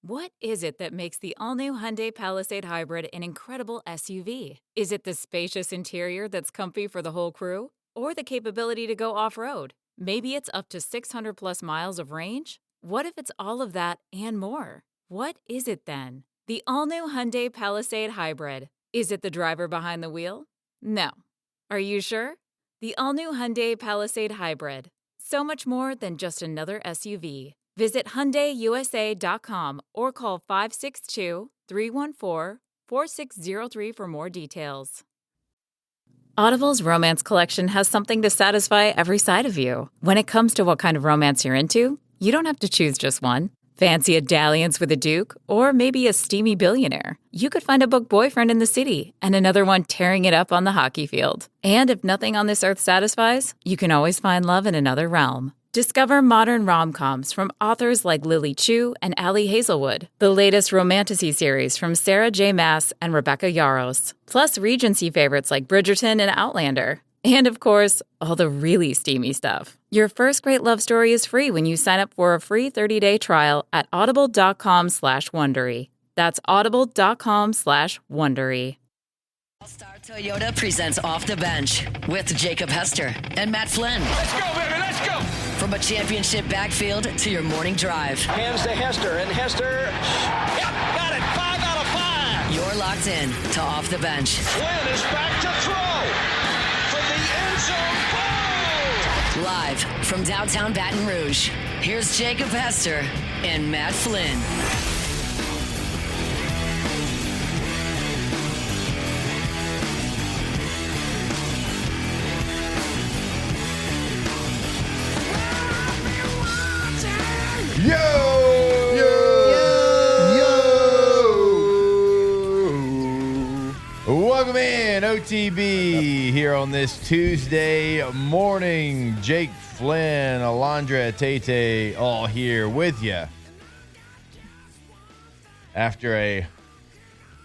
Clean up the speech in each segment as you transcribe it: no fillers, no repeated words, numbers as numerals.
What is it that makes the all-new Hyundai Palisade Hybrid an incredible SUV? Is it the spacious interior that's comfy for the whole crew? Or the capability to go off-road? Maybe it's up to 600-plus miles of range? What if it's all of that and more? What is it then? The all-new Hyundai Palisade Hybrid. Is it the driver behind the wheel? No. Are you sure? The all-new Hyundai Palisade Hybrid. So much more than just another SUV. Visit HyundaiUSA.com or call 562-314-4603 for more details. Audible's romance collection has something to satisfy every side of you. When it comes to what kind of romance you're into, you don't have to choose just one. Fancy a dalliance with a duke or maybe a steamy billionaire? You could find a book boyfriend in the city and another one tearing it up on the hockey field. And if nothing on this earth satisfies, you can always find love in another realm. Discover modern rom-coms from authors like Lily Chu and Ali Hazelwood, the latest romantasy series from Sarah J. Maas and Rebecca Yarros, plus Regency favorites like Bridgerton and Outlander. And of course, all the really steamy stuff. Your first great love story is free when you sign up for a free 30-day trial at audible.com/Wondery. That's audible.com/Wondery. All-Star Toyota presents Off the Bench with Jacob Hester and Matt Flynn. Let's go, baby, let's go! From a championship backfield to your morning drive. Hands to Hester, and Hester, yep, got it, 5 out of 5. You're locked in to Off the Bench. Flynn is back to throw from the end zone. Ball! Live from downtown Baton Rouge, here's Jacob Hester and Matt Flynn. Yo! Yo! Yo! Welcome in, OTB, here on this Tuesday morning. Jake Flynn, Alondra Tate, all here with you. After a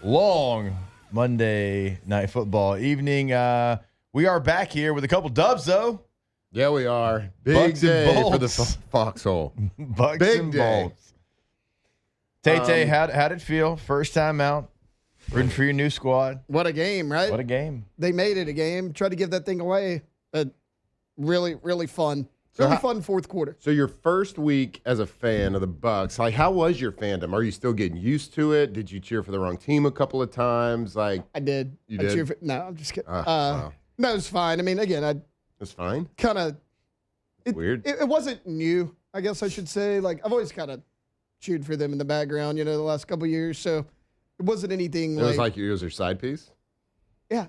long Monday night football evening, we are back here with a couple dubs, though. Yeah, we are. Big Bucks and day for bolts. the Foxhole. Bucks Big and day. bolts. Tate, how'd it feel? First time out, rooting for your new squad. What a game, right? What a game. They made it a game. Tried to give that thing away. Really, really fun. Really fun fourth quarter. So your first week as a fan of the Bucks, like, how was your fandom? Are you still getting used to it? Did you cheer for the wrong team a couple of times? Like, I did. You did? No, I'm just kidding. Wow. No, it's fine. I mean, again, It's fine. kind of Weird. It wasn't new, I guess I should say. Like, I've always kind of cheered for them in the background, the last couple of years. So it wasn't anything It was like it was your side piece? yeah.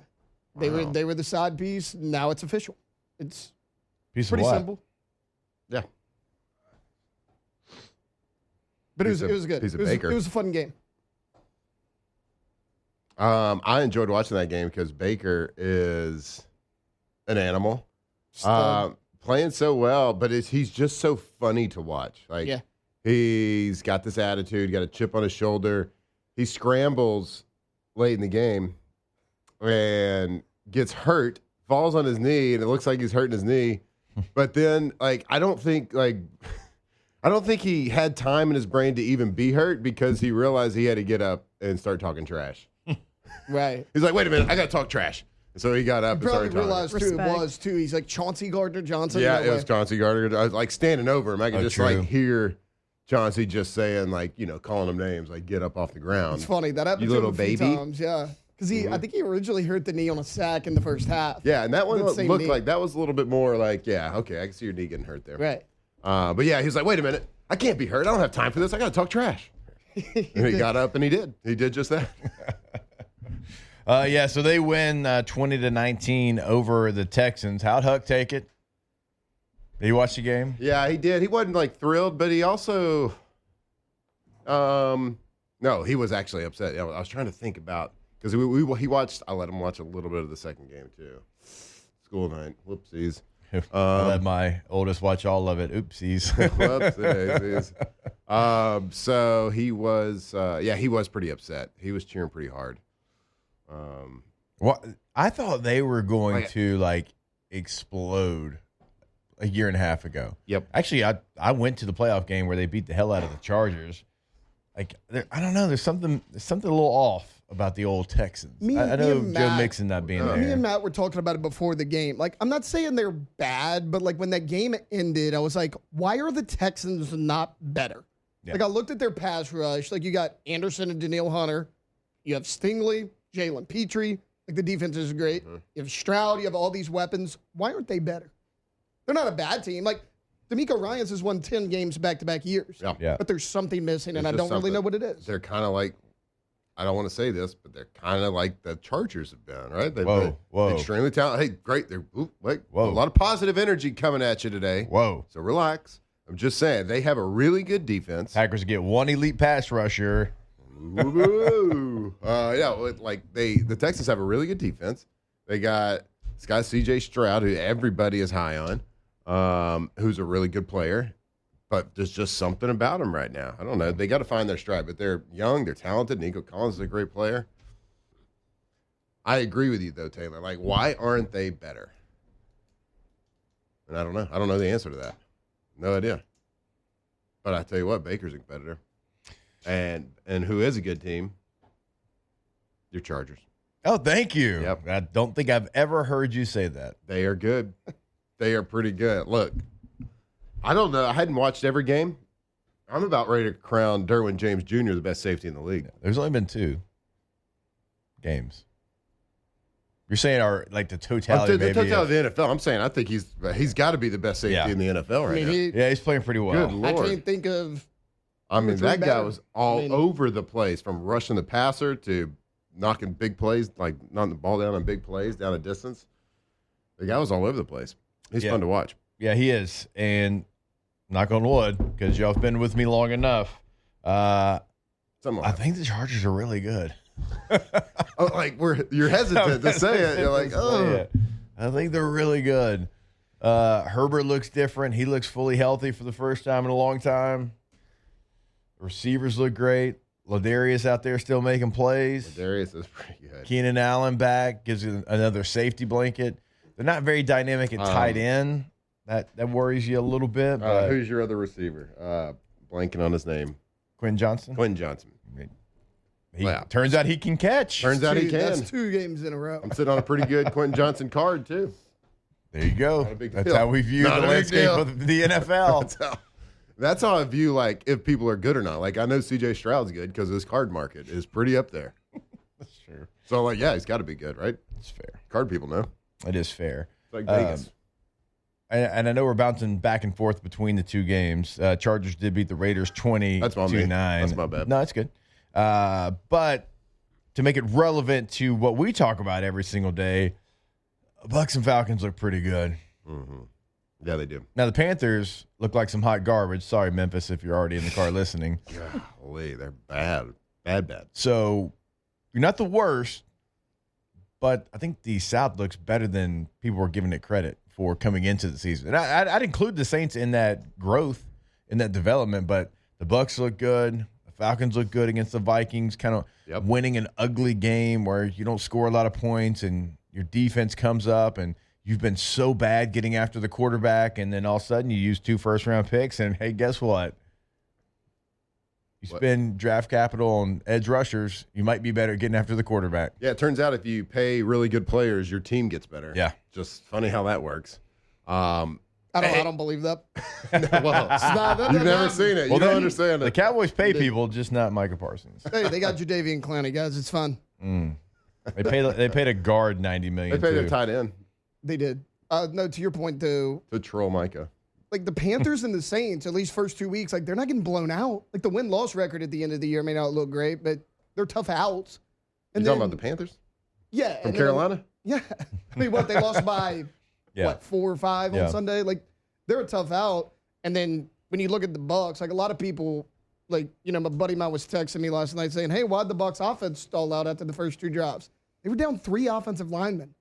They Wow. were the side piece. Now it's official. It's Piece pretty of what? simple. Yeah. But Piece it of- was good. piece of It Baker. was a fun game. I enjoyed watching that game because Baker is an animal. Stud. Playing so well, but he's just so funny to watch. Like, Yeah. he's got this attitude, got a chip on his shoulder. He scrambles late in the game and gets hurt, falls on his knee, and it looks like he's hurting his knee. But then, like, I don't think he had time in his brain to even be hurt because he realized he had to get up and start talking trash. Right. He's like, wait a minute, I got to talk trash. And so he got up and Probably started talking. realized who it was, too. He's like Chauncey Gardner-Johnson. Yeah, no it was way. Chauncey Gardner. I was like standing over him. I could just true. like hear Chauncey just saying, like, calling him names, like, get up off the ground. It's funny. That happened You to him little a few baby. times, yeah. Because I think he originally hurt the knee on a sack in the first half. Yeah, and that one The same looked knee. like that was a little bit more like, yeah, okay, I can see your knee getting hurt there. Right. But yeah, he was like, wait a minute, I can't be hurt. I don't have time for this. I got to talk trash. And he got up and he did. He did just that. So they win 20-19 over the Texans. How'd Huck take it? Did you watch the game? Yeah, he did. He wasn't like thrilled, but he also, no, he was actually upset. I was trying to think about because he watched. I let him watch a little bit of the second game too. School night. Whoopsies. I let my oldest watch all of it. Oopsies. Whoopsies. So he was, he was pretty upset. He was cheering pretty hard. Well, I thought they were going to explode a year and a half ago. Yep. Actually, I went to the playoff game where they beat the hell out of the Chargers. Like I don't know. There's something a little off about the old Texans. I know me and Joe Matt- Mixon not being there. Me and Matt were talking about it before the game. Like, I'm not saying they're bad, but like when that game ended, I was like, why are the Texans not better? Yeah. Like, I looked at their pass rush. Like, you got Anderson and Danielle Hunter. You have Stingley, Jalen Petrie. Like, the defense is great. You have Stroud. You have all these weapons. Why aren't they better? They're not a bad team. Like, D'Amico Ryans has won 10 games back-to-back years. Yeah. But there's something missing, and There's I just don't really something. know what it is. They're kind of like, I don't want to say this, but they're kind of like the Chargers have been, right? They've been extremely talented. Hey, great. They're a lot of positive energy coming at you today. Whoa. So relax. I'm just saying, they have a really good defense. Packers get one elite pass rusher. Ooh. The Texans have a really good defense. They got this guy C.J. Stroud, who everybody is high on, who's a really good player. But there's just something about them right now. I don't know. They got to find their stride. But they're young. They're talented. Nico Collins is a great player. I agree with you, though, Taylor. Like, why aren't they better? And I don't know. I don't know the answer to that. No idea. But I tell you what, Baker's a competitor. And who is a good team? Your Chargers. Oh, thank you. Yep. I don't think I've ever heard you say that. They are good. They are pretty good. Look, I don't know. I hadn't watched every game. I'm about ready to crown Derwin James Jr. the best safety in the league. There's only been 2 games. You're saying the totality, The totality of the NFL. I'm saying I think he's got to be the best safety in the NFL right now. Yeah, he's playing pretty well. Good I Lord. can't think of that guy better. was all over the place, from rushing the passer to knocking big plays, like knocking the ball down on big plays down a distance. The guy was all over the place. He's fun to watch. Yeah, he is. And knock on wood, because y'all have been with me long enough. I think the Chargers are really good. You're hesitant to say it. You're like, oh. I think they're really good. Herbert looks different. He looks fully healthy for the first time in a long time. The receivers look great. Ladarius out there still making plays. Ladarius is pretty good. Keenan Allen back gives you another safety blanket. They're not very dynamic at tight end. That worries you a little bit. But Who's your other receiver? Blanking on his name. Quentin Johnson. Turns out he can catch. Turns out he can. That's 2 games in a row. I'm sitting on a pretty good Quentin Johnson card, too. There you go. Not a big That's deal. how we view Not the a big landscape deal. of the NFL. That's how I view, like, if people are good or not. Like, I know C.J. Stroud's good because his card market is pretty up there. That's true. So, like, yeah, he's got to be good, right? It's fair. Card people know. It is fair. It's like Vegas. And I know we're bouncing back and forth between the 2 games. Chargers did beat the Raiders 20-9. That's my bad. No, it's good. But to make it relevant to what we talk about every single day, Bucs and Falcons look pretty good. Mm-hmm. Yeah, they do. Now, the Panthers look like some hot garbage. Sorry, Memphis, if you're already in the car listening. Golly, they're bad. Bad. So you're not the worst, but I think the South looks better than people were giving it credit for coming into the season. And I'd include the Saints in that growth, in that development, but the Bucs look good. The Falcons look good against the Vikings, kind of winning an ugly game where you don't score a lot of points and your defense comes up and you've been so bad getting after the quarterback, and then all of a sudden you use 2 first-round picks, and hey, guess what? You spend draft capital on edge rushers, you might be better at getting after the quarterback. Yeah, it turns out if you pay really good players, your team gets better. Yeah. Just funny how that works. I don't believe that. Well, you've never seen it. You don't understand it. The Cowboys pay people, just not Micah Parsons. Hey, they got Jadeveon Clowney, guys. It's fun. They paid a guard $90 million. They paid a tight end They did. No, to your point, though, to troll Micah. like the Panthers and the Saints, at least first 2 weeks, like they're not getting blown out. Like the win-loss record at the end of the year may not look great, but they're tough outs. You talking about the Panthers? Yeah. From Carolina? Yeah. I mean, what, they lost by, 4 or 5 on Sunday? Like, they're a tough out. And then when you look at the Bucs, like a lot of people, like, you know, my buddy of mine was texting me last night saying, hey, why'd the Bucs offense stall out after the first 2 drives? They were down 3 offensive linemen.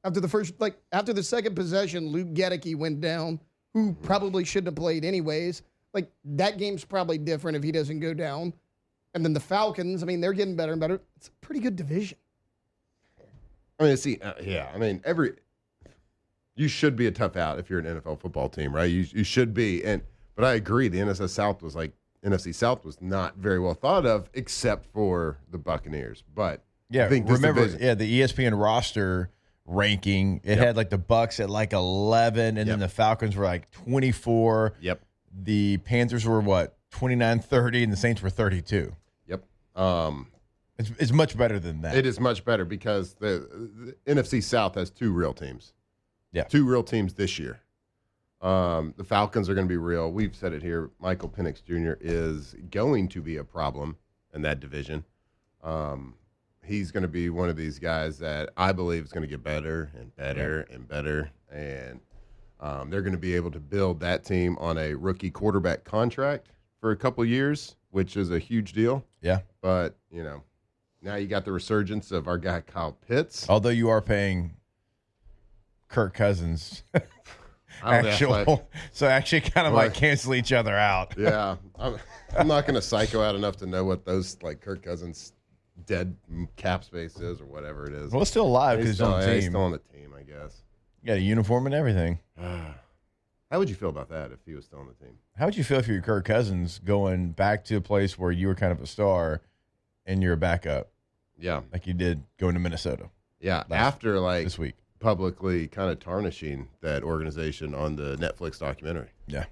After the second possession, Luke Gedeke went down, who probably shouldn't have played anyways. Like, that game's probably different if he doesn't go down. And then the Falcons, I mean, they're getting better and better. It's a pretty good division. I mean, you should be a tough out if you're an NFL football team, right? You should be. But I agree. The NFC South was like NFC South was not very well thought of, except for the Buccaneers. But Yeah, I think this remember, division, the ESPN roster ranking, it had like the Bucs at like 11, and then the Falcons were like 24. Yep. The Panthers were what, 29, 30, and the Saints were 32. Yep. It's much better than that. It is much better because the NFC South has two real teams. Yeah. Two real teams this year. The Falcons are going to be real. We've said it here. Michael Penix Jr. is going to be a problem in that division. He's going to be one of these guys that I believe is going to get better and better and better. And they're going to be able to build that team on a rookie quarterback contract for a couple years, which is a huge deal. Yeah. But, now you got the resurgence of our guy Kyle Pitts. Although you are paying Kirk Cousins so actually kind of might cancel each other out. Yeah. I'm not going to psycho out enough to know what those, like, Kirk Cousins' dead cap space is or whatever it is. Well, it's still alive because he's on the team. He's still on the team, I guess. You got a uniform and everything. How would you feel about that if he was still on the team? How would you feel if you're Kirk Cousins going back to a place where you were kind of a star and you're a backup? Yeah. Like you did going to Minnesota. Yeah. After, like, this week. Publicly kind of tarnishing that organization on the Netflix documentary. Yeah.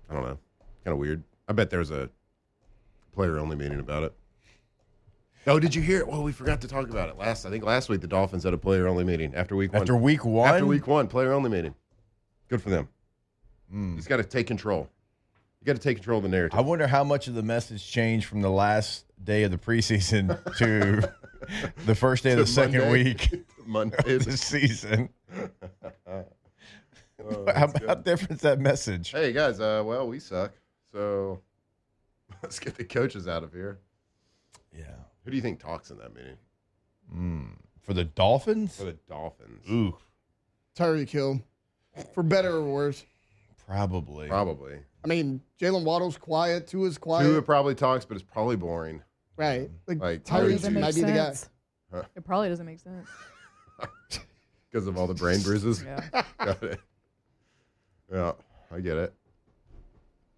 I don't know. Kind of weird. I bet there was a player-only meeting about it. Oh, did you hear it? Well, we forgot to talk about it. I think last week the Dolphins had a player-only meeting after week one. After week one? After week one, player-only meeting. Good for them. He's got to take control. You got to take control of the narrative. I wonder how much of the message changed from the last day of the preseason to the first day of the second week Monday of the season. How different is that message? Hey, guys, well, we suck. So let's get the coaches out of here. Yeah. Who do you think talks in that meeting? For the Dolphins? For the Dolphins. Ooh. Tyreek Hill, for better or worse. Probably. I mean, Jalen Waddle's quiet. Tua's quiet. Tua probably talks, but it's probably boring. Right. Like Tyreek might be the guy. Huh? It probably doesn't make sense. Because of all the brain bruises? Yeah. Got it. Yeah, I get it.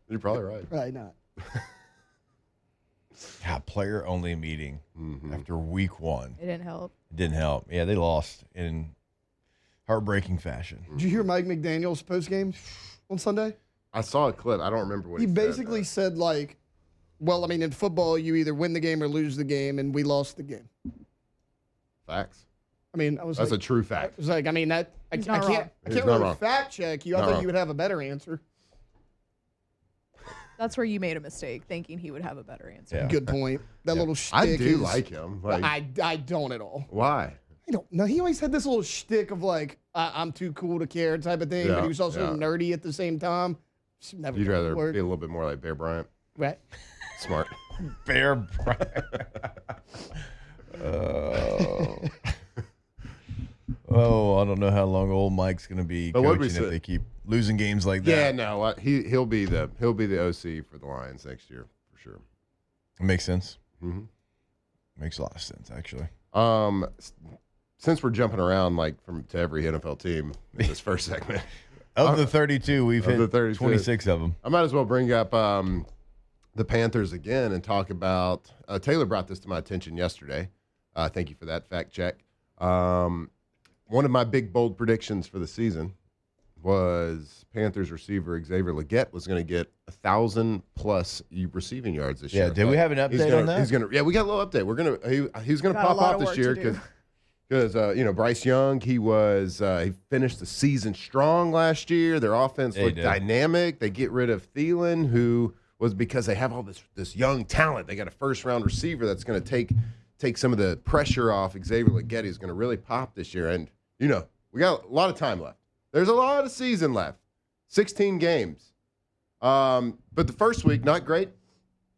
You're probably right. Probably not. Yeah, player-only meeting after week one. It didn't help. It didn't help. Yeah, they lost in heartbreaking fashion. Did you hear Mike McDaniel's postgame on Sunday? I saw a clip. I don't remember what he basically said, like, well, I mean, in football, you either win the game or lose the game, and we lost the game. Facts. I mean, That's a true fact. I was like, I mean, that I can't He's not really wrong. fact check you. I thought you would have a better answer. That's where you made a mistake, thinking he would have a better answer. Yeah. Good point. That little shtick I do is, like him. Like, I don't at all. why? I don't know. He always had this little shtick of like, I'm too cool to care type of thing, but he was also nerdy at the same time. Never You'd rather work. be a little bit more like Bear Bryant. Right. Smart. Bear Bryant. I don't know how long old Mike's going to be coaching if they keep losing games like that. Yeah, no, he'll be the OC for the Lions next year for sure. It makes sense. Mm-hmm. Makes a lot of sense, actually. Since we're jumping around like to every NFL team in this first segment, of the 32, we've hit 26 of them. I might as well bring up the Panthers again and talk about. Taylor brought this to my attention yesterday. Thank you for that fact check. One of my big bold predictions for the season was Panthers receiver Xavier Legette was going to get 1,000+ receiving yards this year. Yeah, did we have an update on that? Yeah, we got a little update. He's going to pop off this year because Bryce Young he finished the season strong last year. Their offense looked dynamic. They get rid of Thielen, who was because they have all this young talent. They got a first-round receiver that's going to take some of the pressure off Xavier Legette. He's going to really pop this year. And, we got a lot of time left. There's a lot of season left. 16 games. But the first week, not great.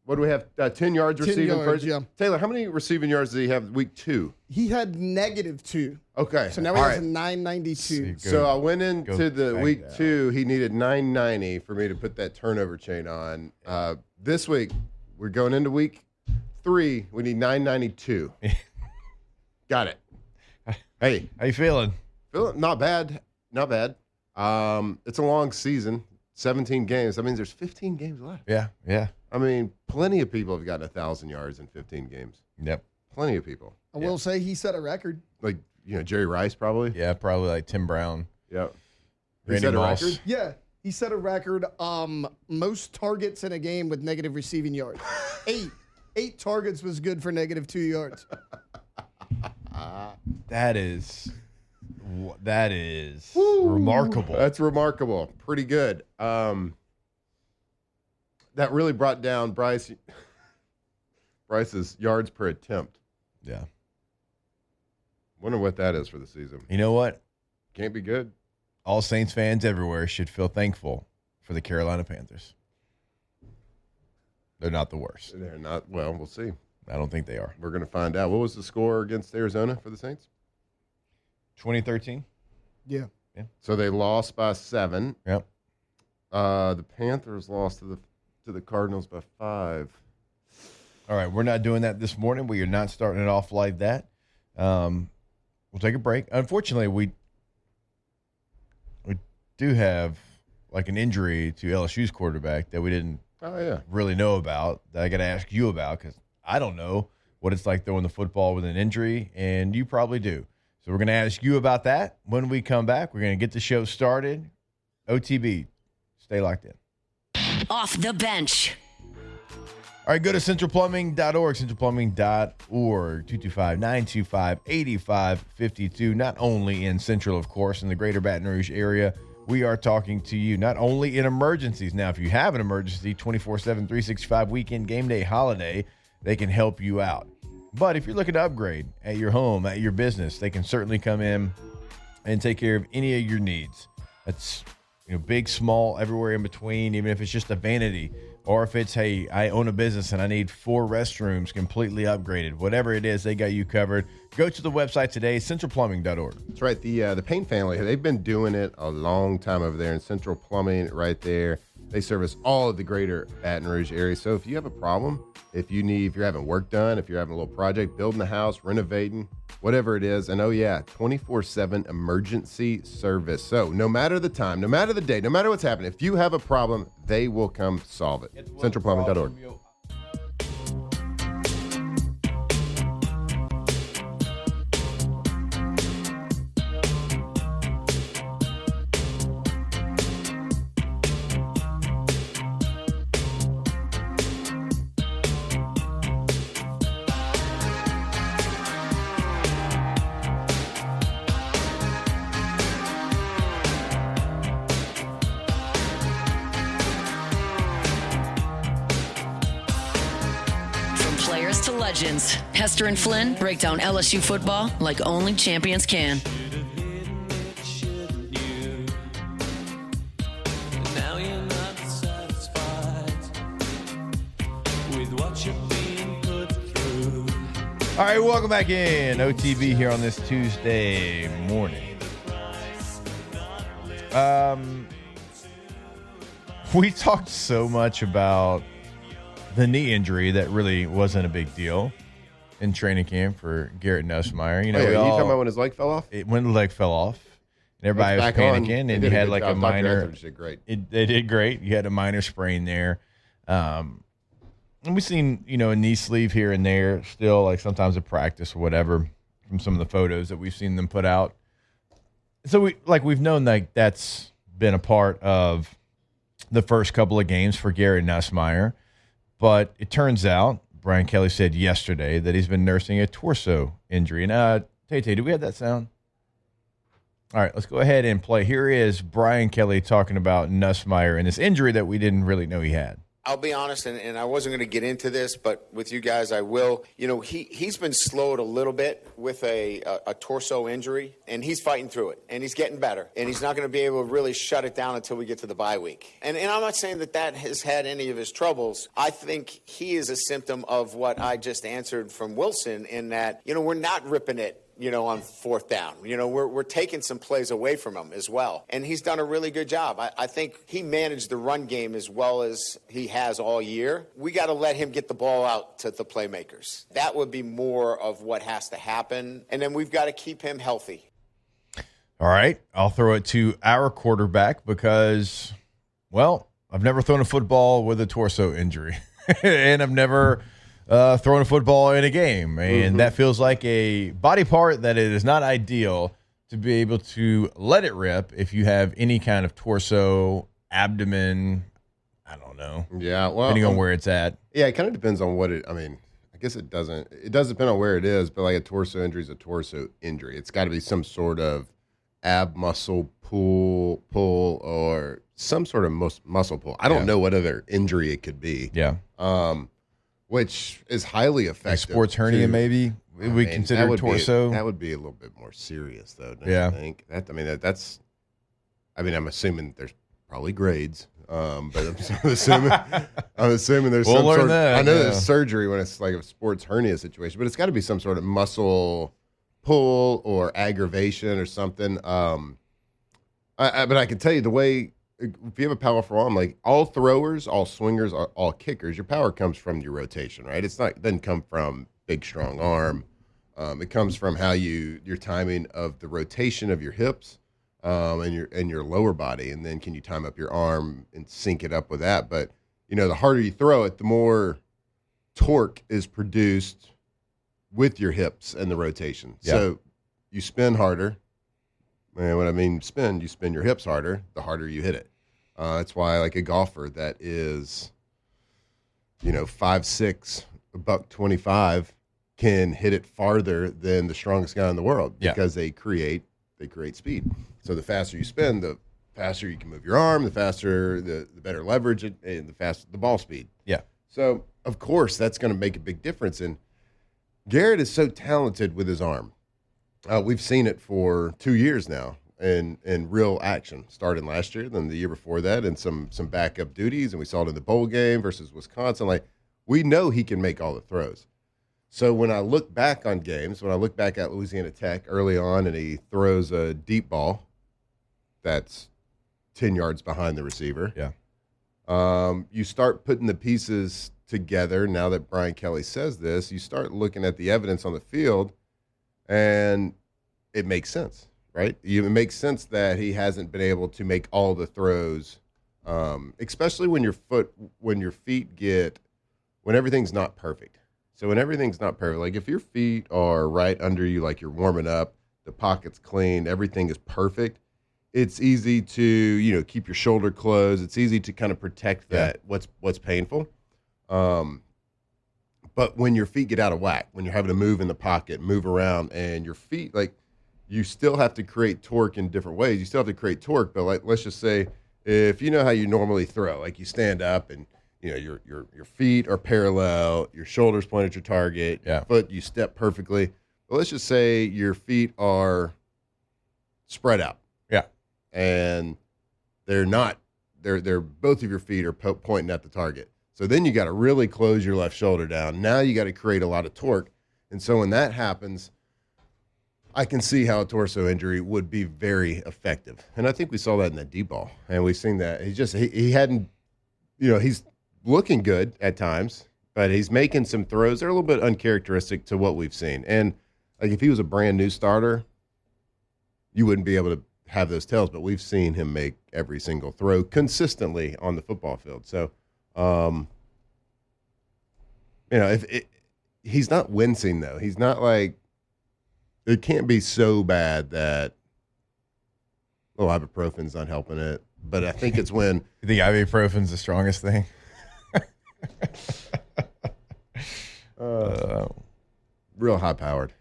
What do we have? 10 yards receiving first? Yeah. Taylor, how many receiving yards did he have week 2? He had -2. Okay. So now he has a 992. So I went into the week 2. He needed 990 for me to put that turnover chain on. This week, we're going into week 3. We need 992. Got it. Hey. How you feeling? Not bad. Not bad. It's a long season. 17 games. That means there's 15 games left. Yeah, yeah. I mean, plenty of people have gotten 1,000 yards in 15 games. Yep. Plenty of people. I will say he set a record. Like, Jerry Rice probably. Yeah, probably like Tim Brown. Yep. He Randy set a Moss. record? Yeah, he set a record. Most targets in a game with negative receiving yards. 8. 8 targets was good for negative 2 yards. That is remarkable. That's remarkable. Pretty good. That really brought down Bryce's yards per attempt. Yeah. Wonder what that is for the season. You know what? Can't be good. All Saints fans everywhere should feel thankful for the Carolina Panthers. They're not the worst. They're not. Well, we'll see. I don't think they are. We're going to find out. What was the score against Arizona for the Saints? 2013? Yeah. So they lost by 7. Yep. The Panthers lost to the Cardinals by 5. All right, we're not doing that this morning. We are not starting it off like that. We'll take a break. Unfortunately, we do have like an injury to LSU's quarterback that we didn't really know about, that I got to ask you about, because I don't know what it's like throwing the football with an injury, and you probably do. So we're going to ask you about that. When we come back, we're going to get the show started. OTB, stay locked in. Off the bench. All right, go to centralplumbing.org, centralplumbing.org, 225-925-8552. Not only in Central, of course, in the greater Baton Rouge area, we are talking to you not only in emergencies. Now, if you have an emergency, 24/7, 365 weekend, game day, holiday, they can help you out. But if you're looking to upgrade at your home, at your business, they can certainly come in and take care of any of your needs. That's big, small, everywhere in between, even if it's just a vanity, or if it's, hey, I own a business and I need 4 restrooms completely upgraded. Whatever it is, they got you covered. Go to the website today, centralplumbing.org. That's right. The Payne family, they've been doing it a long time over there in Central Plumbing right there. They service all of the greater Baton Rouge area. So if you have a problem, if you're having work done, if you're having a little project, building a house, renovating, whatever it is, and 24/7 emergency service. So no matter the time, no matter the day, no matter what's happening, if you have a problem, they will come solve it. Centralplumbing.org. To legends, Hester and Flynn break down LSU football like only champions can. All right, welcome back in. OTB here on this Tuesday morning. We talked so much about the knee injury that really wasn't a big deal in training camp for Garrett Nussmeier. You talking about when his leg fell off? When the leg fell off, and everybody was panicking, and you had like a minor. Did great. They did great. You had a minor sprain there, and we've seen a knee sleeve here and there still, like sometimes at practice or whatever, from some of the photos that we've seen them put out. So we've known that that's been a part of the first couple of games for Garrett Nussmeier. But it turns out, Brian Kelly said yesterday, that he's been nursing a torso injury. And Tay, do we have that sound? All right, let's go ahead and play. Here is Brian Kelly talking about Nussmeier and this injury that we didn't really know he had. I'll be honest, and I wasn't going to get into this, but with you guys, I will. He's been slowed a little bit with a torso injury, and he's fighting through it, and he's getting better, and he's not going to be able to really shut it down until we get to the bye week. And I'm not saying that has had any of his troubles. I think he is a symptom of what I just answered from Wilson in that, we're not ripping it on 4th down. We're taking some plays away from him as well. And he's done a really good job. I think he managed the run game as well as he has all year. We got to let him get the ball out to the playmakers. That would be more of what has to happen. And then we've got to keep him healthy. All right. I'll throw it to our quarterback because Well, I've never thrown a football with a torso injury, and I've never thrown a football in a game, and that feels like a body part that it is not ideal to be able to let it rip if you have any kind of torso, abdomen, I don't know. Yeah, well, depending on where it's at. Yeah, it kind of depends on what I guess it doesn't. It does depend on where it is, but like a torso injury is a torso injury. It's got to be some sort of ab muscle pull, or some sort of muscle pull. I don't know what other injury it could be. Yeah. Which is highly effective. Like sports hernia, maybe we consider torso. That would be a little bit more serious, though. Don't Yeah. you think? That's. I'm assuming there's probably grades. But I'm assuming there's some sort of, I know there's surgery when it's like a sports hernia situation, but it's got to be some sort of muscle pull or aggravation or something. But I can tell you the way, if you have a powerful arm, like all throwers, all swingers, all kickers, your power comes from your rotation, right? It doesn't come from big, strong arm. It comes from how your timing of the rotation of your hips. And your lower body, and then can you time up your arm and sync it up with that? But the harder you throw it, the more torque is produced with your hips and the rotation. Yeah. So you spin harder, and when I mean spin, you spin your hips harder. The harder you hit it. That's why, like a golfer that is, 5'6", $125, can hit it farther than the strongest guy in the world because they create speed. So the faster you spin, the faster you can move your arm, the faster, the better leverage, and the faster the ball speed. Yeah. So, of course, that's going to make a big difference. And Garrett is so talented with his arm. We've seen it for 2 years now in real action, starting last year, then the year before that, and some backup duties. And we saw it in the bowl game versus Wisconsin. Like, we know he can make all the throws. So when I look back on games, when I look back at Louisiana Tech early on and he throws a deep ball that's 10 yards behind the receiver, you start putting the pieces together. Now that Brian Kelly says this, you start looking at the evidence on the field, and it makes sense, right? It makes sense that he hasn't been able to make all the throws, especially when when everything's not perfect. So when everything's not perfect, like if your feet are right under you, like you're warming up, the pocket's clean, everything is perfect, it's easy to, keep your shoulder closed. It's easy to kind of protect that, what's painful. But when your feet get out of whack, when you're having to move in the pocket, move around, and your feet, like, you still have to create torque in different ways. You still have to create torque, but like, let's just say if you know how you normally throw, like you stand up and your feet are parallel, your shoulders point at your target, your foot, you step perfectly. But let's just say your feet are spread out. Yeah. And they're not, they're both of your feet are pointing at the target. So then you got to really close your left shoulder down. Now you got to create a lot of torque. And so when that happens, I can see how a torso injury would be very effective. And I think we saw that in that deep ball. And we've seen that. He hadn't, he's looking good at times, but he's making some throws. They're a little bit uncharacteristic to what we've seen. And like if he was a brand new starter, you wouldn't be able to have those tells, but we've seen him make every single throw consistently on the football field. So, he's not wincing though. He's not like, it can't be so bad that ibuprofen's not helping it. But I think it's when you think ibuprofen's the strongest thing. Real high powered.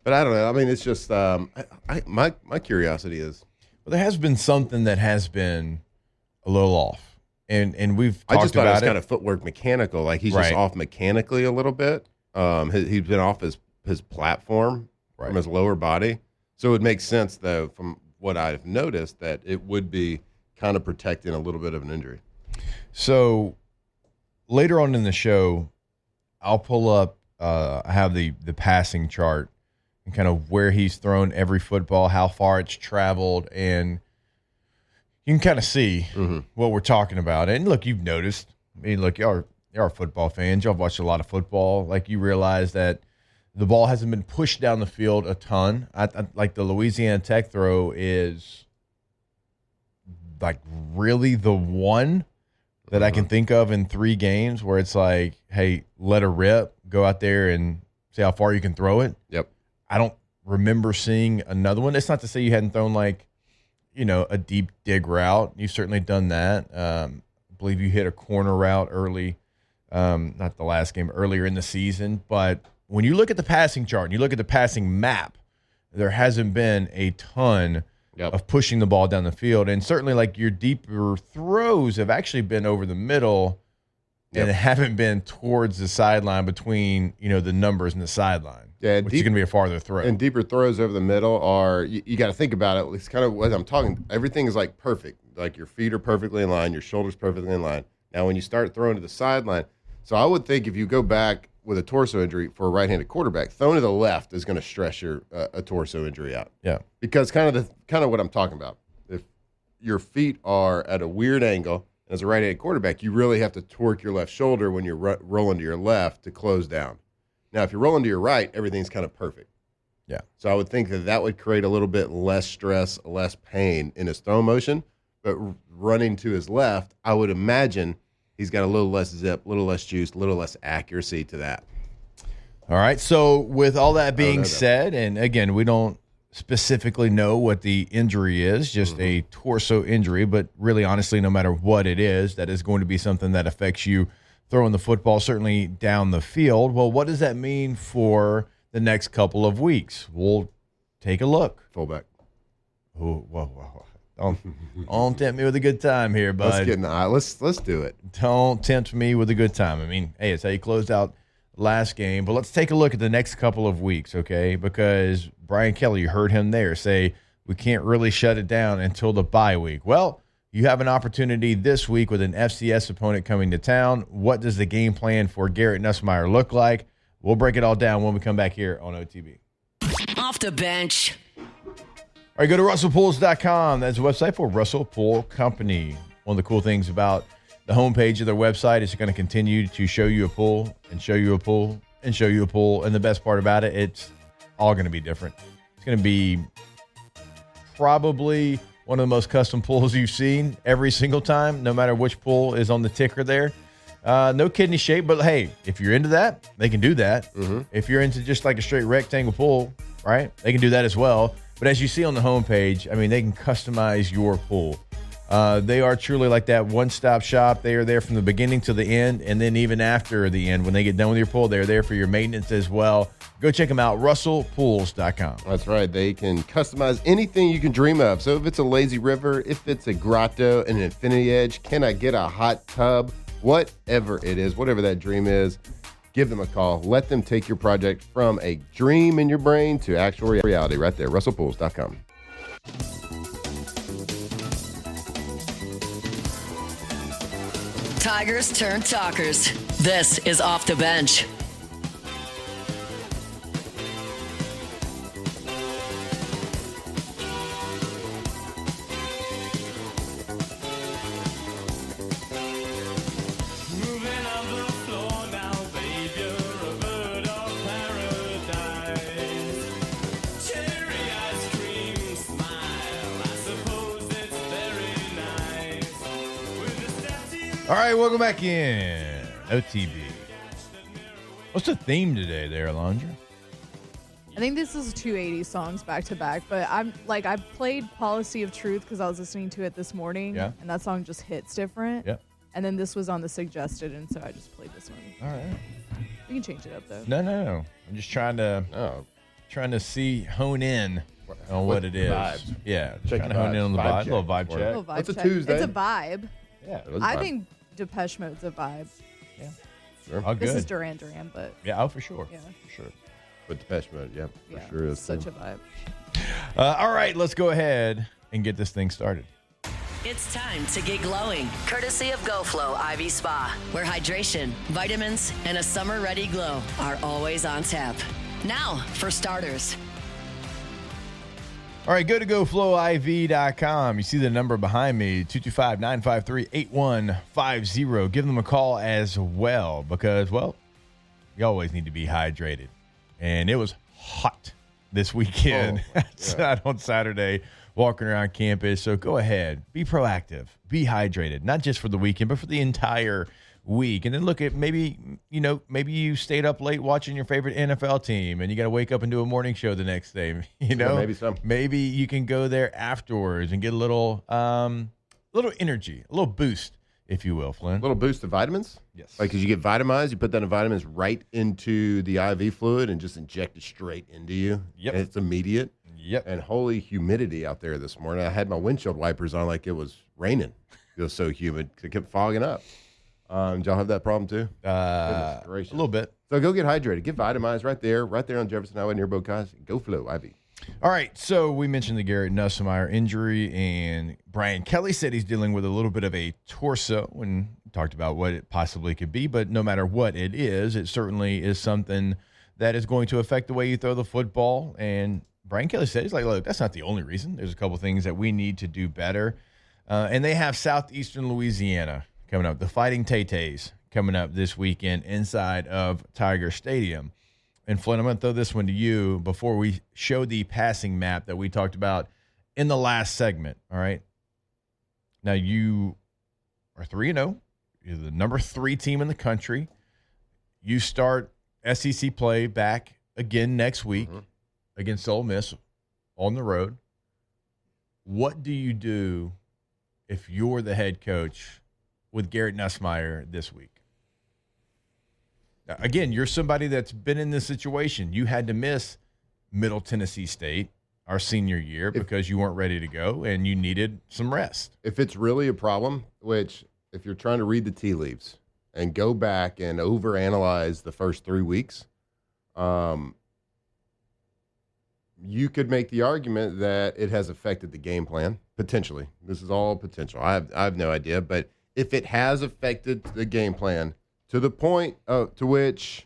But I don't know. I mean, it's just my curiosity is. Well, there has been something that has been a little off, and we've talked about it. I just thought it was kind of footwork mechanical. Like he's just off mechanically a little bit. He's been off his platform from his lower body. So it makes sense though, from what I've noticed, that it would be kind of protecting a little bit of an injury. So later on in the show, I'll pull up. I have the passing chart and kind of where he's thrown every football, how far it's traveled, and you can kind of see what we're talking about. And look, you've noticed. I mean, look, y'all are football fans. Y'all watched a lot of football. Like, you realize that the ball hasn't been pushed down the field a ton. I like the Louisiana Tech throw is like really the one that I can think of in 3 games where it's like, hey, let her rip, go out there and see how far you can throw it. Yep. I don't remember seeing another one. It's not to say you hadn't thrown like, a deep dig route. You've certainly done that. I believe you hit a corner route early, not the last game, earlier in the season. But when you look at the passing chart and you look at the passing map, there hasn't been a ton of pushing the ball down the field. And certainly like your deeper throws have actually been over the middle and haven't been towards the sideline between, the numbers and the sideline. Yeah, which is going to be a farther throw. And deeper throws over the middle are, you got to think about it. It's kind of what I'm talking. Everything is like perfect. Like your feet are perfectly in line, your shoulders perfectly in line. Now, when you start throwing to the sideline, so I would think if you go back with a torso injury for a right-handed quarterback, throwing to the left is going to stress your a torso injury out. Yeah, because kind of what I'm talking about. If your feet are at a weird angle, as a right-handed quarterback, you really have to torque your left shoulder when you're rolling to your left to close down. Now, if you're rolling to your right, everything's kind of perfect. Yeah. So I would think that would create a little bit less stress, less pain in his throw motion. But running to his left, I would imagine he's got a little less zip, a little less juice, a little less accuracy to that. All right. So with all that being said, and again, we don't specifically know what the injury is, just a torso injury, but really honestly, no matter what it is, that is going to be something that affects you throwing the football, certainly down the field. Well, what does that mean for the next couple of weeks? We'll take a look. Fullback. Whoa. Don't tempt me with a good time here, bud. Let's get in the eye. Let's do it. Don't tempt me with a good time. I mean, hey, it's how you closed out last game. But let's take a look at the next couple of weeks, okay? Because Brian Kelly, you heard him there say we can't really shut it down until the bye week. Well, you have an opportunity this week with an FCS opponent coming to town. What does the game plan for Garrett Nussmeier look like? We'll break it all down when we come back here on OTB. Off the bench. All right, go to RussellPools.com. That's a website for Russell Pool Company. One of the cool things about the homepage of their website is going to continue to show you a pool and show you a pool and show you a pool. And the best part about it, it's all going to be different. It's going to be probably one of the most custom pools you've seen every single time, no matter which pool is on the ticker there. No kidney shape, but hey, if you're into that, they can do that. If you're into just like a straight rectangle pool, right, they can do that as well. But as you see on the homepage, I mean, they can customize your pool. They are truly like that one-stop shop. They are there from the beginning to the end, and then even after the end, when they get done with your pool, they're there for your maintenance as well. Go check them out, RussellPools.com. That's right. They can customize anything you can dream of. So if it's a lazy river, if it's a grotto, an infinity edge, can I get a hot tub? Whatever it is, whatever that dream is, give them a call. Let them take your project from a dream in your brain to actual reality right there, RussellPools.com. Tigers turn talkers. This is Off the Bench. All right, welcome back in OTB. What's the theme today there, Alondra? I think this is 280 songs back to back, but I played Policy of Truth because I was listening to it this morning, and that song just hits different. Yeah. And then this was on the suggested, and so I just played this one. All right. We can change it up though. No. I'm just trying to hone in on what it is. Vibes. Yeah, Check trying to the hone in on the vibe vibe. check. Little vibe check. Little vibe It's a check. Tuesday. It's a vibe. Yeah, I think Depeche Mode's a vibe. all good. This is Duran Duran, but Yeah, oh, for sure. Yeah. For sure. With Depeche Mode, yeah, for sure is. such a vibe. All right, let's go ahead and get this thing started. It's time to get glowing, courtesy of GoFlow IV Spa, where hydration, vitamins, and a summer-ready glow are always on tap. Now, for starters. All right, go to GoFlowIV.com. You see the number behind me, 225-953-8150. Give them a call as well because, well, you always need to be hydrated. And it was hot this weekend on Saturday, walking around campus. So go ahead, be proactive, be hydrated, not just for the weekend, but for the entire week. And then look at maybe you stayed up late watching your favorite NFL team and you got to wake up and do a morning show the next day. Maybe you can go there afterwards and get a little energy, a little boost, if you will, Flynn. A little boost of vitamins? Yes. Like, because you get vitamized, you put that vitamins right into the IV fluid and just inject it straight into you. Yep. And it's immediate. Yep. And holy humidity out there this morning. I had my windshield wipers on like it was raining. It was so humid. It kept fogging up. Did y'all have that problem too? A little bit. So go get hydrated. Get vitamized right there on Jefferson Highway near Bocage. Go Flow IV. All right, so we mentioned the Garrett Nussmeier injury, and Brian Kelly said he's dealing with a little bit of a torso and talked about what it possibly could be. But no matter what it is, it certainly is something that is going to affect the way you throw the football. And Brian Kelly said, he's like, look, that's not the only reason. There's a couple things that we need to do better. And they have Southeastern Louisiana coming up, the Fighting Tay-Tays coming up this weekend inside of Tiger Stadium. And Flynn, I'm going to throw this one to you before we show the passing map that we talked about in the last segment, all right? Now, you are 3-0. You're the number 3 team in the country. You start SEC play back again next week against Ole Miss on the road. What do you do if you're the head coach with Garrett Nussmeier this week? Again, you're somebody that's been in this situation. You had to miss Middle Tennessee State our senior year because you weren't ready to go and you needed some rest. If it's really a problem, which if you're trying to read the tea leaves and go back and overanalyze the first 3 weeks, you could make the argument that it has affected the game plan, potentially. This is all potential. I have no idea, but if it has affected the game plan to the point to which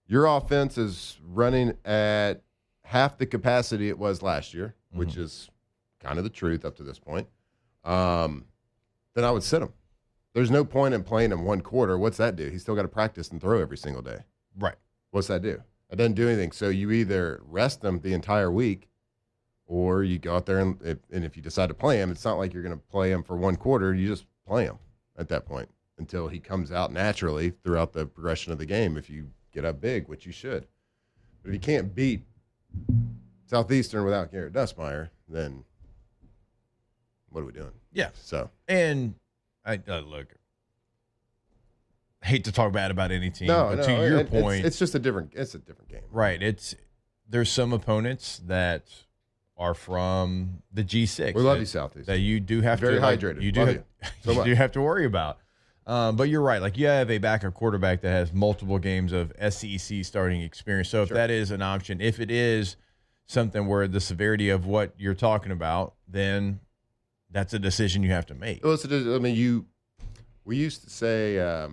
your offense is running at half the capacity it was last year, which is kind of the truth up to this point, then I would sit him. There's no point in playing him one quarter. What's that do? He's still got to practice and throw every single day. Right. What's that do? It doesn't do anything. So you either rest him the entire week or you go out there and if you decide to play him, it's not like you're going to play him for one quarter. You just play him at that point until he comes out naturally throughout the progression of the game if you get up big, which you should. But if you can't beat Southeastern without Garrett Nussmeier, then what are we doing? Yeah. So. And I look, I hate to talk bad about any team, but to your point, it's just a different game. Right. There's some opponents that are from the G6. We love you, Southeast. That you do have very to hydrated. You do have to worry about. But you're right. Like, you have a backup quarterback that has multiple games of SEC starting experience. So if that is an option, if it is something where the severity of what you're talking about, then that's a decision you have to make. Well, we used to say,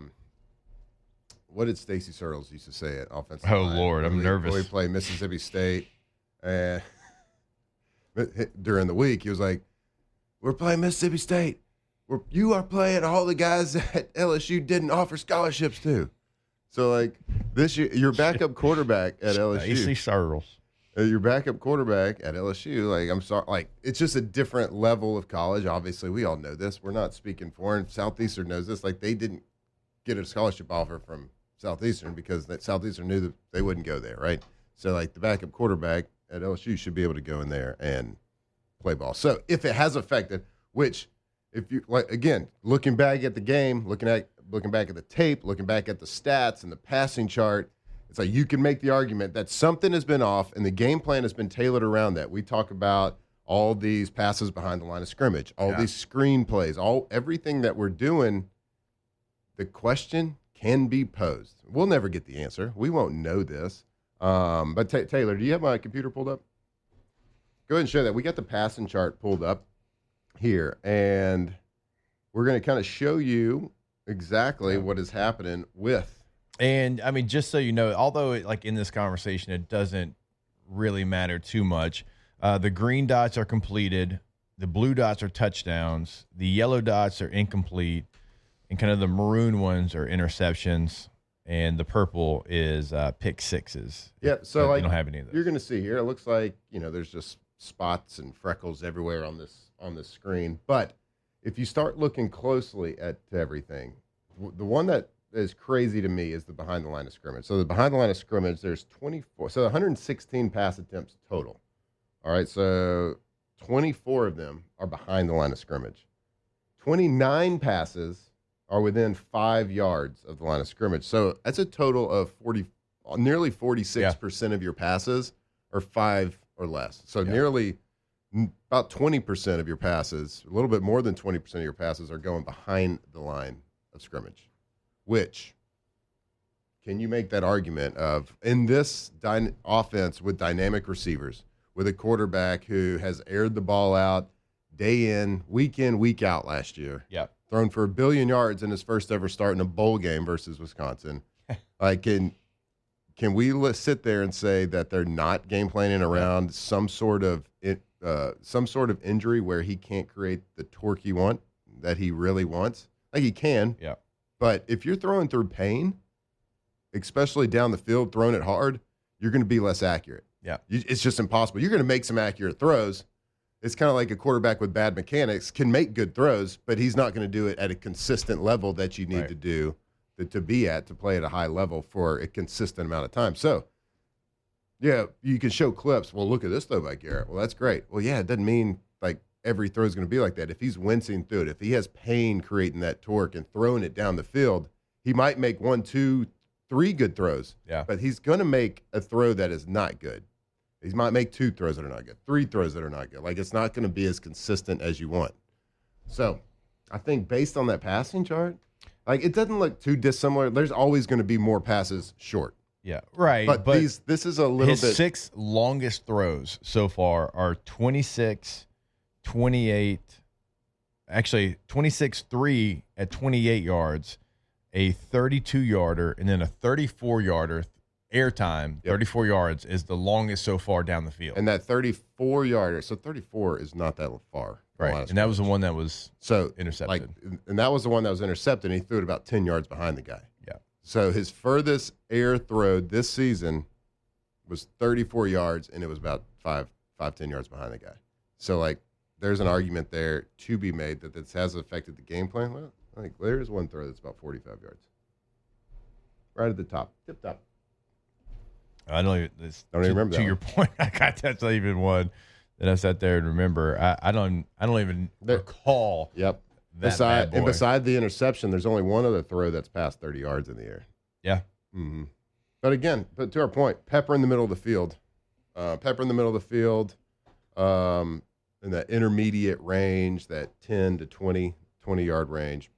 what did Stacey Searles used to say at offensive line? Oh, Lord, I'm nervous. When we played Mississippi State, and during the week, he was like, we're playing Mississippi State. You are playing all the guys that LSU didn't offer scholarships to. So, like, this year, your backup quarterback at LSU. Stacey Searles. Your backup quarterback at LSU, like, I'm sorry, like, it's just a different level of college. Obviously, we all know this. We're not speaking foreign. Southeastern knows this. Like, they didn't get a scholarship offer from Southeastern because Southeastern knew that they wouldn't go there, right? So, like, the backup quarterback at LSU should be able to go in there and play ball. So, if it has affected, which, if you, like, again, looking back at the game, looking back at the tape, looking back at the stats and the passing chart, it's like you can make the argument that something has been off and the game plan has been tailored around that. We talk about all these passes behind the line of scrimmage, all these screen plays, everything that we're doing. The question can be posed. We'll never get the answer. We won't know this. But Taylor, do you have my computer pulled up? Go ahead and show that. We got the passing chart pulled up here, and we're going to kind of show you exactly what is happening with. And, I mean, just so you know, although, like, in this conversation, it doesn't really matter too much, the green dots are completed, the blue dots are touchdowns, the yellow dots are incomplete, and kind of the maroon ones are interceptions. and the purple is pick sixes. Yeah, so you don't have any of those. You're going to see here. It looks like there's just spots and freckles everywhere on this screen. But if you start looking closely at everything, the one that is crazy to me is the behind the line of scrimmage. So the behind the line of scrimmage, there's 24. So 116 pass attempts total. All right, so 24 of them are behind the line of scrimmage. 29 passes are within 5 yards of the line of scrimmage. So that's a total of nearly 46% of your passes are 5 or less. So nearly about 20% of your passes, a little bit more than 20% of your passes are going behind the line of scrimmage. Which, can you make that argument of, in this offense with dynamic receivers, with a quarterback who has aired the ball out day in, week out last year, thrown for 1 billion yards in his first ever start in a bowl game versus Wisconsin, can we sit there and say that they're not game planning around some sort of injury where he can't create the torque that he really wants? Like, he can. Yeah. But if you're throwing through pain, especially down the field, throwing it hard, you're going to be less accurate. Yeah. It's just impossible. You're going to make some accurate throws. It's kind of like a quarterback with bad mechanics can make good throws, but he's not going to do it at a consistent level that you need to do to be at, to play at a high level for a consistent amount of time. So, yeah, you can show clips. Well, look at this throw by Garrett. Well, that's great. Well, yeah, it doesn't mean like every throw is going to be like that. If he's wincing through it, if he has pain creating that torque and throwing it down the field, he might make 1, 2, 3 good throws. Yeah. But he's going to make a throw that is not good. He might make 2 throws that are not good, 3 throws that are not good. Like, it's not going to be as consistent as you want. So, I think based on that passing chart, like, it doesn't look too dissimilar. There's always going to be more passes short. Yeah, right. But this is a little bit. His 6 longest throws so far are 26, 28, actually 26-3 at 28 yards, a 32-yarder, and then a 34-yarder airtime. 34 yards is the longest so far down the field. And that 34-yarder, so 34 is not that far. Right, and that was the one that was intercepted. And that was the one that was intercepted, and he threw it about 10 yards behind the guy. Yeah. So his furthest air throw this season was 34 yards, and it was about 10 yards behind the guy. So, like, there's an argument there to be made that this has affected the game plan. Well, I think there is one throw that's about 45 yards. Right at the top, tip top. I don't even remember that. To your point, that's not even one that I sat there and remember. I don't even recall. Yep. Beside the interception, there's only one other throw that's past 30 yards in the air. Yeah. Mm-hmm. But to our point, Pepper in the middle of the field. In that intermediate range, that 10 to 20-yard range.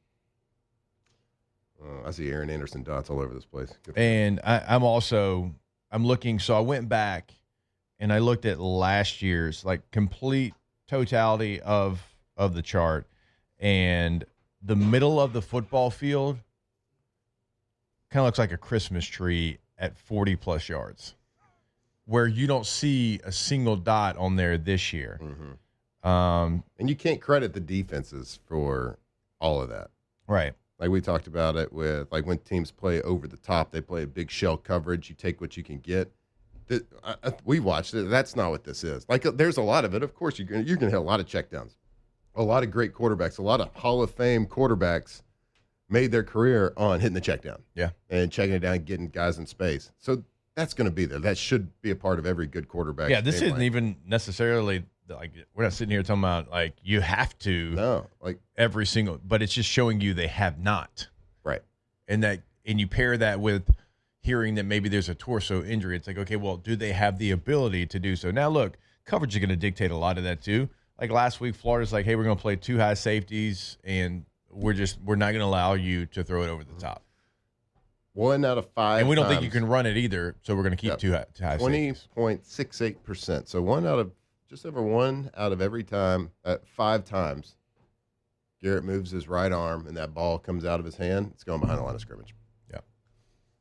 I see Aaron Anderson dots all over this place. And I'm looking, so I went back and I looked at last year's, like, complete totality of the chart, and the middle of the football field kind of looks like a Christmas tree at 40-plus yards, where you don't see a single dot on there this year. Mm-hmm. And you can't credit the defenses for all of that. Right. Like we talked about it with, like, when teams play over the top, they play a big shell coverage. You take what you can get. We watched it. That's not what this is. Like, there's a lot of it. Of course, you're going to hit a lot of checkdowns. A lot of great quarterbacks, a lot of Hall of Fame quarterbacks made their career on hitting the check down. Yeah. And checking it down, getting guys in space. So that's going to be there. That should be a part of every good quarterback. Yeah, this isn't even necessarily, like, we're not sitting here talking about, like, you have to. No. Like, every single, but it's just showing you they have not. Right. And you pair that with hearing that maybe there's a torso injury. It's like, okay, well, do they have the ability to do so? Now, look, coverage is going to dictate a lot of that too. Like last week, Florida's like, hey, we're going to play 2 high safeties, and we're not going to allow you to throw it over the top. 1 out of 5 And we don't think you can run it either, so we're going to keep 2 high safeties. 20.68%. So just over 1 out of every time, 5 times, Garrett moves his right arm and that ball comes out of his hand. It's going behind the line of scrimmage. Yeah.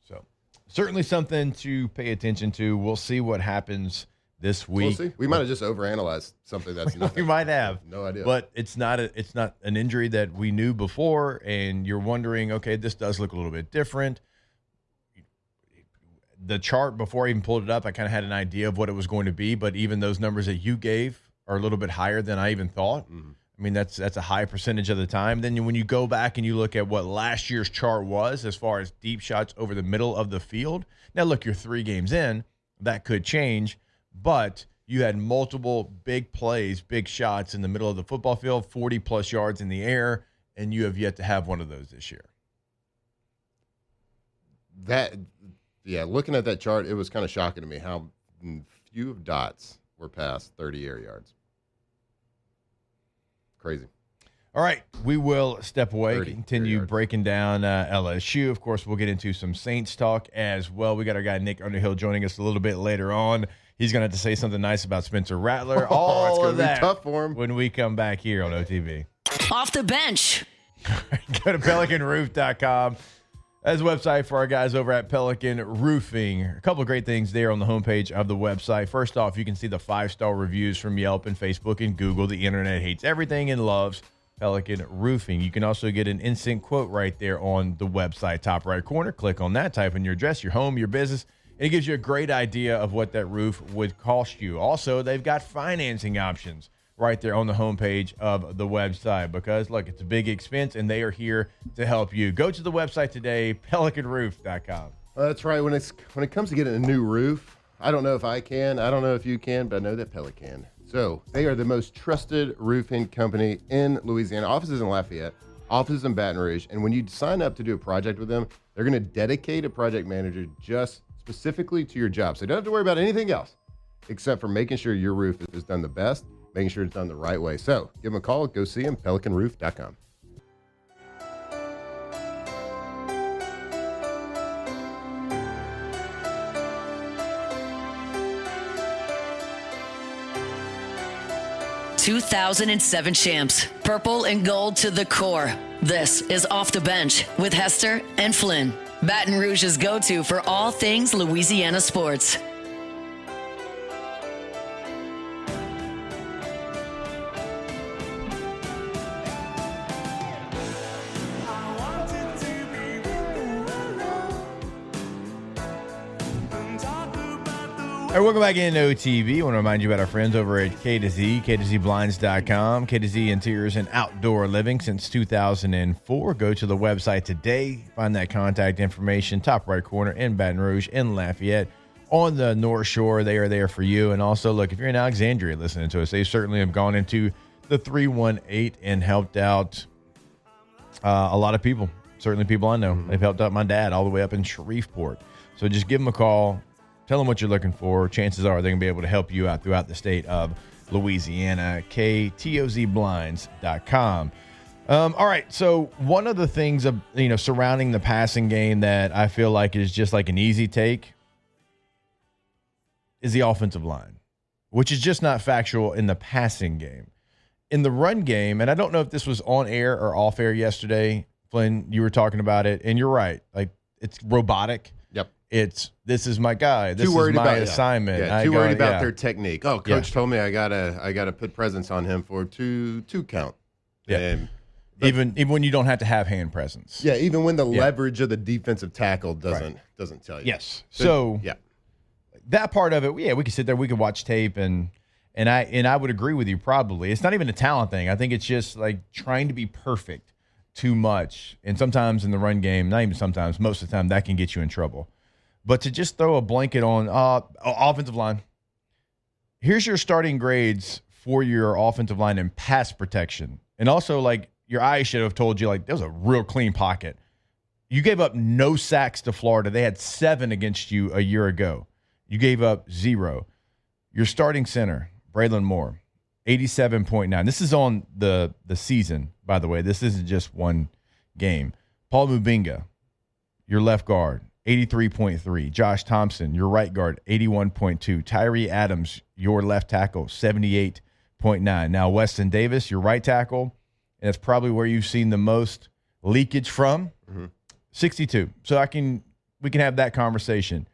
So certainly something to pay attention to. We'll see what happens this week. We'll see. We might have just overanalyzed something that's nothing. We might have. No idea. But it's not an injury that we knew before, and you're wondering, okay, this does look a little bit different. the chart before I even pulled it up, I kind of had an idea of what it was going to be, but even those numbers that you gave are a little bit higher than I even thought. Mm-hmm. I mean, that's a high percentage of the time. Then when you go back and you look at what last year's chart was as far as deep shots over the middle of the field, now look, you're 3 games in, that could change, but you had multiple big plays, big shots in the middle of the football field, 40-plus yards in the air, and you have yet to have one of those this year. Looking at that chart, it was kind of shocking to me how few of dots were past 30 air yards. Crazy. All right, we will step away, continue breaking down LSU. Of course, we'll get into some Saints talk as well. We got our guy Nick Underhill joining us a little bit later on. He's going to have to say something nice about Spencer Rattler. All of that tough for him when we come back here on OTV. Off the bench. Go to PelicanRoof.com. That's a website for our guys over at Pelican Roofing. A couple of great things there on the homepage of the website. First off, you can see the 5-star reviews from Yelp and Facebook and Google. The internet hates everything and loves Pelican Roofing. You can also get an instant quote right there on the website, top right corner. Click on that, type in your address, your home, your business, and it gives you a great idea of what that roof would cost you. Also, they've got financing options right there on the homepage of the website because, look, it's a big expense, and they are here to help you. Go to the website today, pelicanroof.com. That's right. When it comes to getting a new roof, I don't know if I can. I don't know if you can, but I know that Pelican. So they are the most trusted roofing company in Louisiana. Offices in Lafayette, offices in Baton Rouge. And when you sign up to do a project with them, they're going to dedicate a project manager just specifically to your job. So you don't have to worry about anything else except for making sure your roof is done the best, making sure it's done the right way. So give them a call. Go see them, pelicanroof.com. ...2007 champs, purple and gold to the core. This is Off the Bench with Hester and Flynn. Baton Rouge's go-to for all things Louisiana sports. All right, welcome back into OTV. I want to remind you about our friends over at K2Z, K2ZBlinds.com. K2Z Interiors and Outdoor Living since 2004. Go to the website today. Find that contact information, top right corner in Baton Rouge, in Lafayette, on the North Shore. They are there for you. And also, look, if you're in Alexandria listening to us, they certainly have gone into the 318 and helped out a lot of people. Certainly people I know. Mm-hmm. They've helped out my dad all the way up in Shreveport. So just give them a call. Tell them what you're looking for. Chances are they're going to be able to help you out throughout the state of Louisiana. KTOZBlinds.com. All right, so one of the things surrounding the passing game that I feel like is just like an easy take is the offensive line, which is just not factual in the passing game. In the run game, and I don't know if this was on air or off air yesterday, Flynn, you were talking about it, and you're right. Like, it's robotic. Yep. This is my guy. This is my assignment. Yeah, too worried about their technique. Oh, coach told me I gotta put presence on him for two count. Yeah. Even when you don't have to have hand presence. Yeah, even when the leverage of the defensive tackle doesn't tell you. Yes. So that part of it, we could sit there, we could watch tape, and I would agree with you probably. It's not even a talent thing. I think it's just like trying to be perfect too much. And sometimes in the run game, not even sometimes, most of the time, that can get you in trouble. But to just throw a blanket on offensive line, here's your starting grades for your offensive line in pass protection. And also, like, your eyes should have told you, like, there was a real clean pocket. You gave up no sacks to Florida. They had 7 against you a year ago. You gave up 0. Your starting center, Braylon Moore, 87.9. This is on the season, by the way. This isn't just one game. Paul Mubinga, your left guard, 83.3. Josh Thompson, your right guard, 81.2. Tyree Adams, your left tackle, 78.9. Now, Weston Davis, your right tackle, and that's probably where you've seen the most leakage from, 62. So we can have that conversation.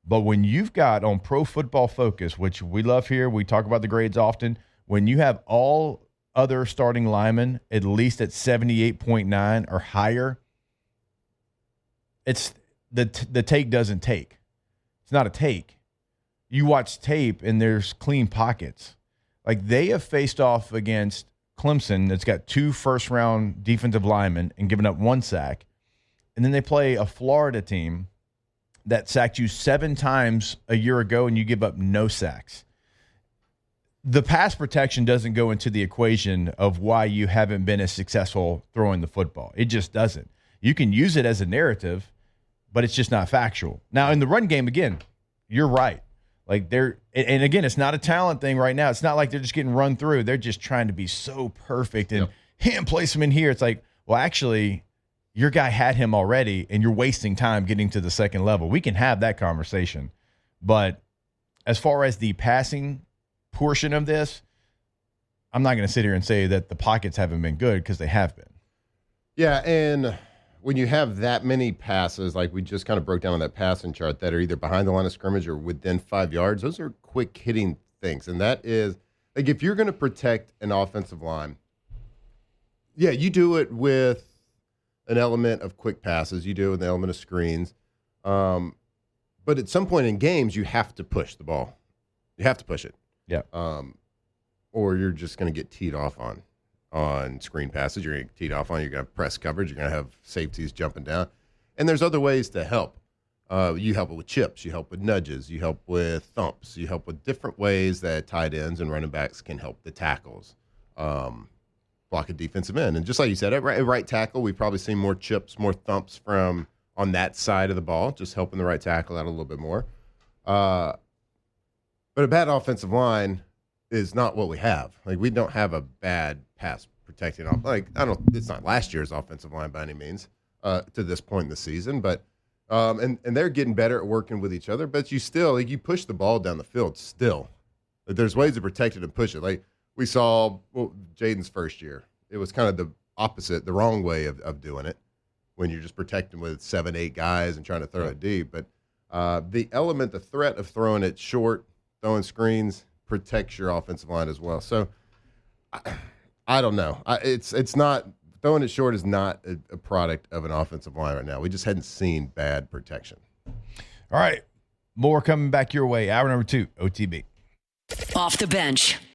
But when you've got on Pro Football Focus, which we love here, we talk about the grades often, when you have all other starting linemen at least at 78.9 or higher, it's the take doesn't take. It's not a take. You watch tape and there's clean pockets. Like they have faced off against Clemson that's got 2 first-round defensive linemen and given up 1 sack. And then they play a Florida team that sacked you 7 times a year ago and you give up no sacks. The pass protection doesn't go into the equation of why you haven't been as successful throwing the football. It just doesn't. You can use it as a narrative, but it's just not factual. Now, in the run game, again, you're right. Like and again, it's not a talent thing right now. It's not like they're just getting run through. They're just trying to be so perfect and place him in here. It's like, well, actually, your guy had him already, and you're wasting time getting to the second level. We can have that conversation. But as far as the passing portion of this, I'm not going to sit here and say that the pockets haven't been good because they have been. Yeah, and when you have that many passes, like we just kind of broke down on that passing chart, that are either behind the line of scrimmage or within 5 yards, those are quick hitting things. And that is, like, if you're going to protect an offensive line, yeah, you do it with an element of quick passes. You do it with an element of screens. But at some point in games, you have to push the ball. You have to push it. Yeah. Or you're just going to get teed off on screen passes. You're going to get teed off on. You're going to press coverage. You're going to have safeties jumping down. And there's other ways to help. You help it with chips. You help with nudges. You help with thumps. You help with different ways that tight ends and running backs can help the tackles. Block a defensive end. And just like you said, at right tackle, we've probably seen more chips, more thumps from on that side of the ball, just helping the right tackle out a little bit more. But a bad offensive line is not what we have. Like, we don't have a bad pass protecting off. Like, it's not last year's offensive line by any means to this point in the season, but and they're getting better at working with each other. But you still, like, you push the ball down the field still. Like, there's ways to protect it and push it. Like we saw Jaden's first year. It was kind of the opposite, the wrong way of doing it, when you're just protecting with 7, 8 guys and trying to throw it deep. But the threat of throwing it short, throwing screens, protects your offensive line as well. So I don't know. It's not, throwing it short is not a product of an offensive line right now. We just hadn't seen bad protection. All right. More coming back your way. Hour number 2, OTB. Off the bench.